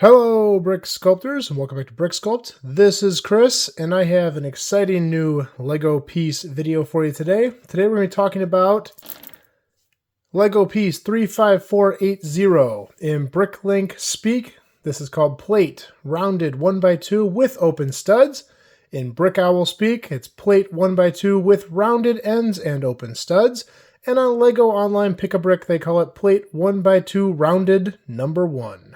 Hello, Brick Sculptors, and welcome back to Brick Sculpt. This is Chris, and I have an exciting new Lego piece video for you today. Today we're going to be talking about Lego piece 35480 in Bricklink speak. This is called plate, rounded 1x2 with open studs. In Brick Owl speak, it's plate 1x2 with rounded ends and open studs. And on Lego Online Pick-a-Brick, they call it plate 1x2 rounded number 1.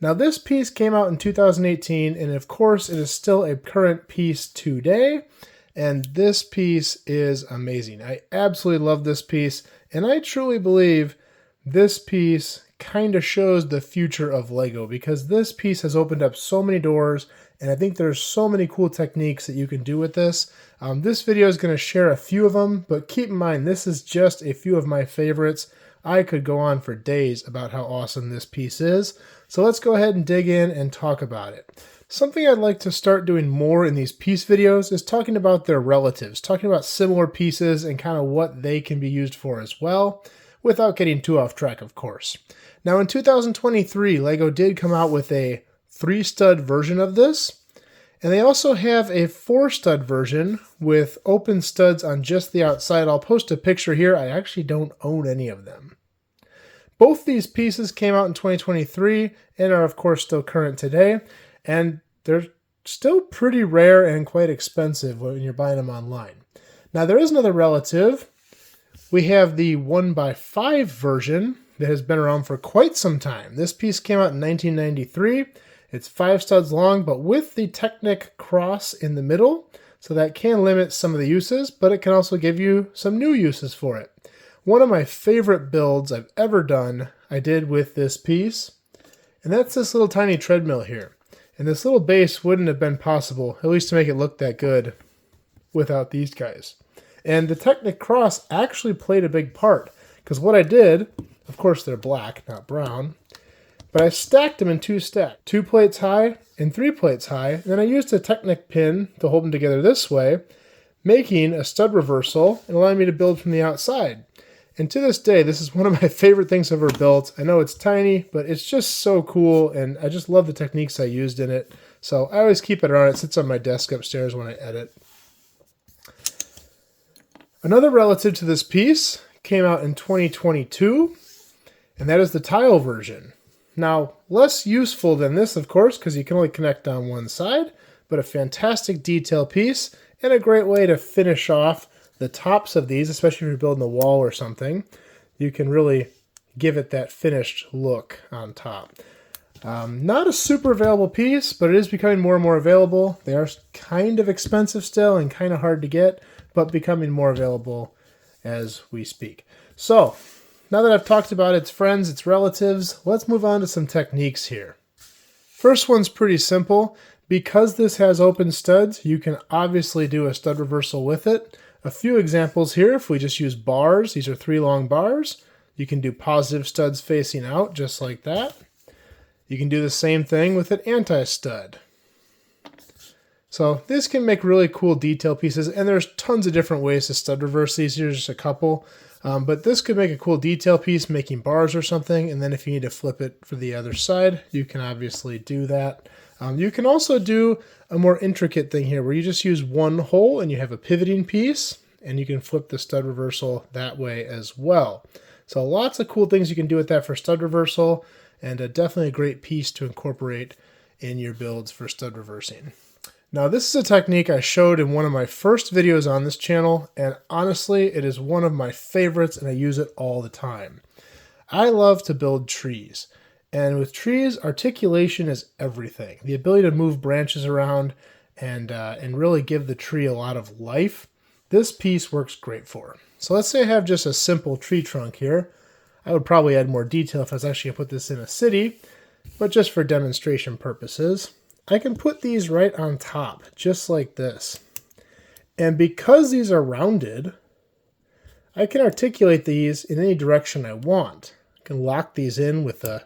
Now this piece came out in 2018, and of course it is still a current piece today, and this piece is amazing. I absolutely love this piece, and I truly believe this piece kind of shows the future of Lego, because this piece has opened up so many doors, and I think there's so many cool techniques that you can do with this. This video is going to share a few of them, but keep in mind this is just a few of my favorites. I could go on for days about how awesome this piece is. So let's go ahead and dig in and talk about it. Something I'd like to start doing more in these piece videos is talking about their relatives, talking about similar pieces and kind of what they can be used for as well, without getting too off track, of course. Now in 2023, Lego did come out with a 3-stud version of this, and they also have a 4-stud version with open studs on just the outside. I'll post a picture here. I actually don't own any of them. Both these pieces came out in 2023 and are of course still current today, and they're still pretty rare and quite expensive when you're buying them online. Now there is another relative. We have the 1x5 version that has been around for quite some time. This piece came out in 1993. It's 5 studs long, but with the Technic cross in the middle, so that can limit some of the uses, but it can also give you some new uses for it. One of my favorite builds I've ever done, I did with this piece, and that's this little tiny treadmill here. And this little base wouldn't have been possible, at least to make it look that good, without these guys. And the Technic cross actually played a big part, because what I did, of course they're black, not brown, but I stacked them in 2 stacks, 2 plates high and 3 plates high, and then I used a Technic pin to hold them together this way, making a stud reversal and allowing me to build from the outside. And to this day, this is one of my favorite things I've ever built. I know it's tiny, but it's just so cool, and I just love the techniques I used in it. So I always keep it around. It sits on my desk upstairs when I edit. Another relative to this piece came out in 2022, and that is the tile version. Now, less useful than this, of course, because you can only connect on one side, but a fantastic detail piece and a great way to finish off the tops of these, especially if you're building a wall or something. You can really give it that finished look on top. Not a super available piece, but it is becoming more and more available. They are kind of expensive still and kind of hard to get, but becoming more available as we speak. So, now that I've talked about its friends, its relatives, let's move on to some techniques here. First one's pretty simple. Because this has open studs, you can obviously do a stud reversal with it. A few examples here, if we just use bars, these are 3 long bars. You can do positive studs facing out, just like that. You can do the same thing with an anti-stud. So this can make really cool detail pieces, and there's tons of different ways to stud reverse these. Here's just a couple. But this could make a cool detail piece, making bars or something, and then if you need to flip it for the other side, you can obviously do that. You can also do a more intricate thing here where you just use one hole and you have a pivoting piece, and you can flip the stud reversal that way as well. So lots of cool things you can do with that for stud reversal, and definitely a great piece to incorporate in your builds for stud reversing. Now this is a technique I showed in one of my first videos on this channel, and honestly it is one of my favorites and I use it all the time. I love to build trees. And with trees, articulation is everything. The ability to move branches around and really give the tree a lot of life, this piece works great for. So let's say I have just a simple tree trunk here. I would probably add more detail if I was actually going to put this in a city, but just for demonstration purposes, I can put these right on top, just like this. And because these are rounded, I can articulate these in any direction I want. I can lock these in with a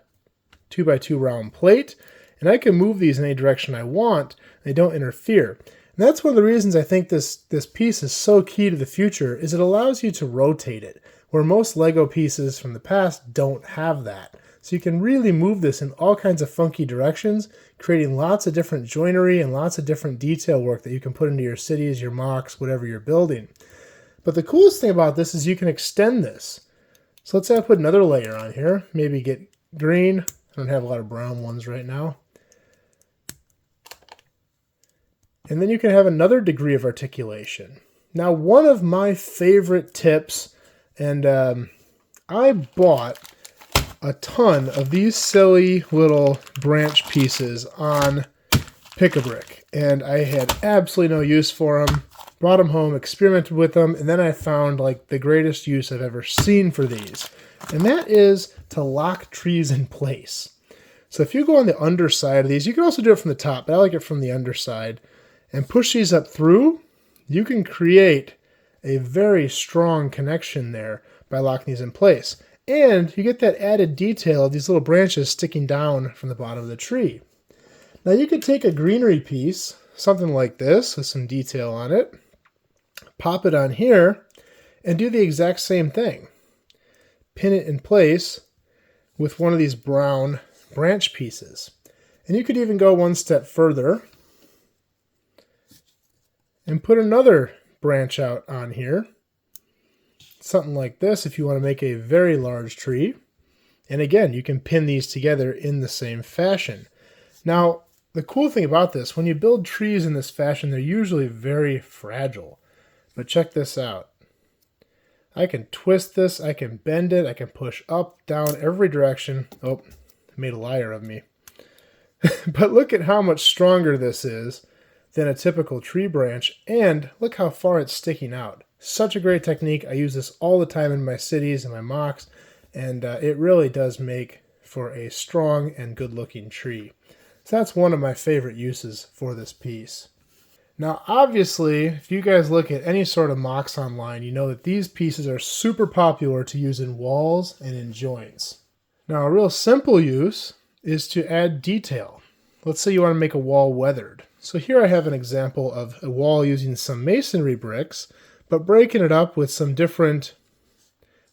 2x2 round plate, and I can move these in any direction I want. They don't interfere. And that's one of the reasons I think this piece is so key to the future, is it allows you to rotate it, where most Lego pieces from the past don't have that. So you can really move this in all kinds of funky directions, creating lots of different joinery and lots of different detail work that you can put into your cities, your mocks, whatever you're building. But the coolest thing about this is you can extend this. So let's say I put another layer on here, maybe get green. I don't have a lot of brown ones right now. And then you can have another degree of articulation. Now, one of my favorite tips, and I bought a ton of these silly little branch pieces on Pick-a-Brick, and I had absolutely no use for them. Brought them home, experimented with them, and then I found like the greatest use I've ever seen for these. And that is to lock trees in place. So if you go on the underside of these, you can also do it from the top, but I like it from the underside, and push these up through, you can create a very strong connection there by locking these in place. And you get that added detail of these little branches sticking down from the bottom of the tree. Now you could take a greenery piece, something like this, with some detail on it, pop it on here, and do the exact same thing. Pin it in place with one of these brown branch pieces. And you could even go one step further and put another branch out on here. Something like this if you want to make a very large tree. And again, you can pin these together in the same fashion. Now, the cool thing about this, when you build trees in this fashion, they're usually very fragile. But check this out. I can twist this, I can bend it, I can push up, down, every direction. Oh, made a liar of me. But look at how much stronger this is than a typical tree branch, and look how far it's sticking out. Such a great technique. I use this all the time in my cities and my mocks, and it really does make for a strong and good looking tree. So that's one of my favorite uses for this piece. Now obviously, if you guys look at any sort of mocks online, you know that these pieces are super popular to use in walls and in joints. Now a real simple use is to add detail. Let's say you want to make a wall weathered. So here I have an example of a wall using some masonry bricks, but breaking it up with some different,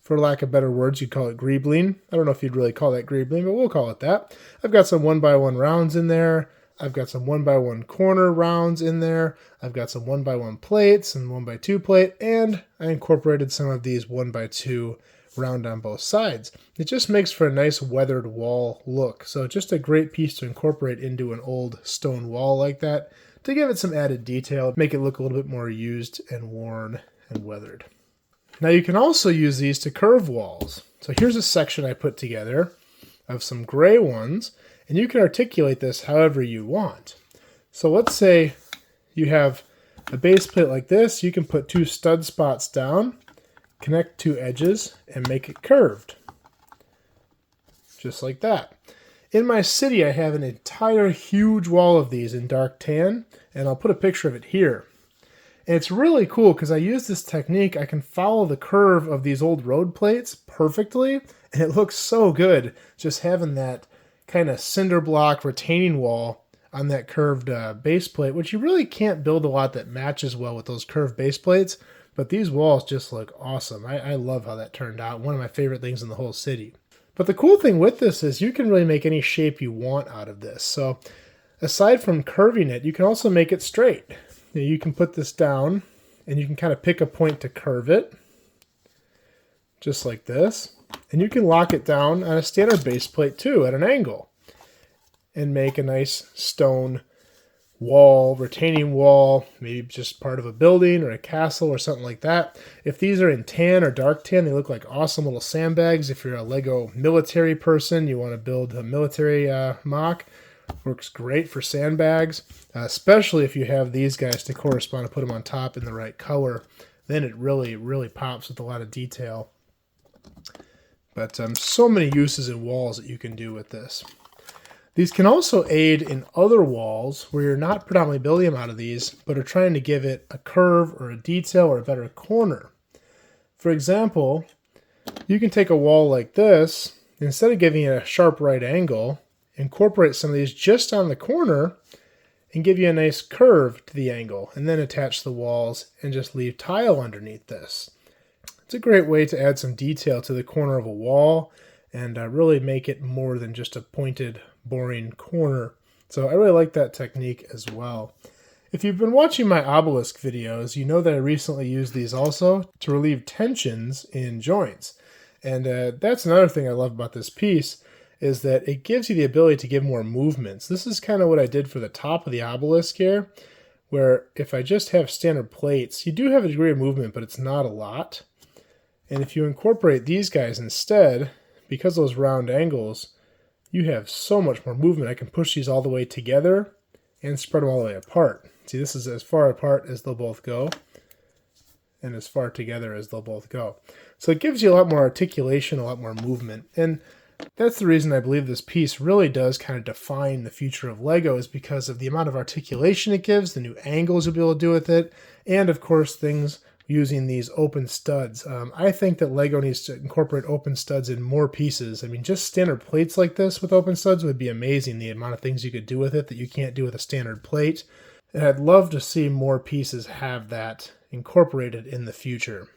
for lack of better words, you'd call it greebling. I don't know if you'd really call that greebling, but we'll call it that. I've got some 1x1 rounds in there. I've got some 1x1 corner rounds in there. I've got some 1x1 plates and 1x2 plate, and I incorporated some of these 1x2 round on both sides. It just makes for a nice weathered wall look. So just a great piece to incorporate into an old stone wall like that to give it some added detail, make it look a little bit more used and worn and weathered. Now you can also use these to curve walls. So here's a section I put together of some gray ones, and you can articulate this however you want. So let's say you have a base plate like this. You can put two stud spots down, connect two edges, and make it curved. Just like that. In my city, I have an entire huge wall of these in dark tan, and I'll put a picture of it here. And it's really cool because I use this technique. I can follow the curve of these old road plates perfectly, and it looks so good just having that kind of cinder block retaining wall on that curved base plate, which you really can't build a lot that matches well with those curved base plates. But these walls just look awesome. I love how that turned out. One of my favorite things in the whole city. But the cool thing with this is you can really make any shape you want out of this. So aside from curving it, you can also make it straight. You can put this down and you can kind of pick a point to curve it. Just like this. And you can lock it down on a standard base plate too at an angle. And make a nice stone wall, retaining wall, maybe just part of a building or a castle or something like that. If these are in tan or dark tan, they look like awesome little sandbags. If you're a Lego military person, you want to build a military mock, works great for sandbags, especially if you have these guys to correspond and put them on top in the right color. Then it really, really pops with a lot of detail. But so many uses in walls that you can do with this. These can also aid in other walls where you're not predominantly building them out of these, but are trying to give it a curve or a detail or a better corner. For example, you can take a wall like this, instead of giving it a sharp right angle, incorporate some of these just on the corner and give you a nice curve to the angle, and then attach the walls and just leave tile underneath this. It's a great way to add some detail to the corner of a wall and really make it more than just a pointed, boring corner. So I really like that technique as well. If you've been watching my obelisk videos, you know that I recently used these also to relieve tensions in joints. And that's another thing I love about this piece, is that it gives you the ability to give more movements. This is kind of what I did for the top of the obelisk here, where if I just have standard plates, you do have a degree of movement, but it's not a lot. And if you incorporate these guys instead, because of those round angles, you have so much more movement. I can push these all the way together and spread them all the way apart. See, this is as far apart as they'll both go, and as far together as they'll both go. So it gives you a lot more articulation, a lot more movement. And that's the reason I believe this piece really does kind of define the future of Lego, is because of the amount of articulation it gives, the new angles you'll be able to do with it, and of course things using these open studs. I think that Lego needs to incorporate open studs in more pieces. I mean, just standard plates like this with open studs would be amazing, the amount of things you could do with it that you can't do with a standard plate. And I'd love to see more pieces have that incorporated in the future.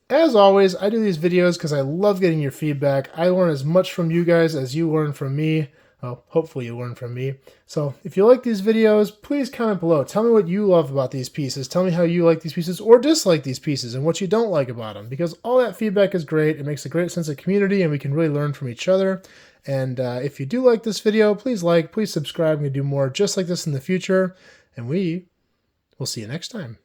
As always, I do these videos because I love getting your feedback. I learn as much from you guys as you learn from me. Well, hopefully you learn from me. So if you like these videos, please comment below. Tell me what you love about these pieces. Tell me how you like these pieces or dislike these pieces and what you don't like about them, because all that feedback is great. It makes a great sense of community and we can really learn from each other. And if you do like this video, please like, please subscribe. I'm going to do more just like this in the future. And we will see you next time.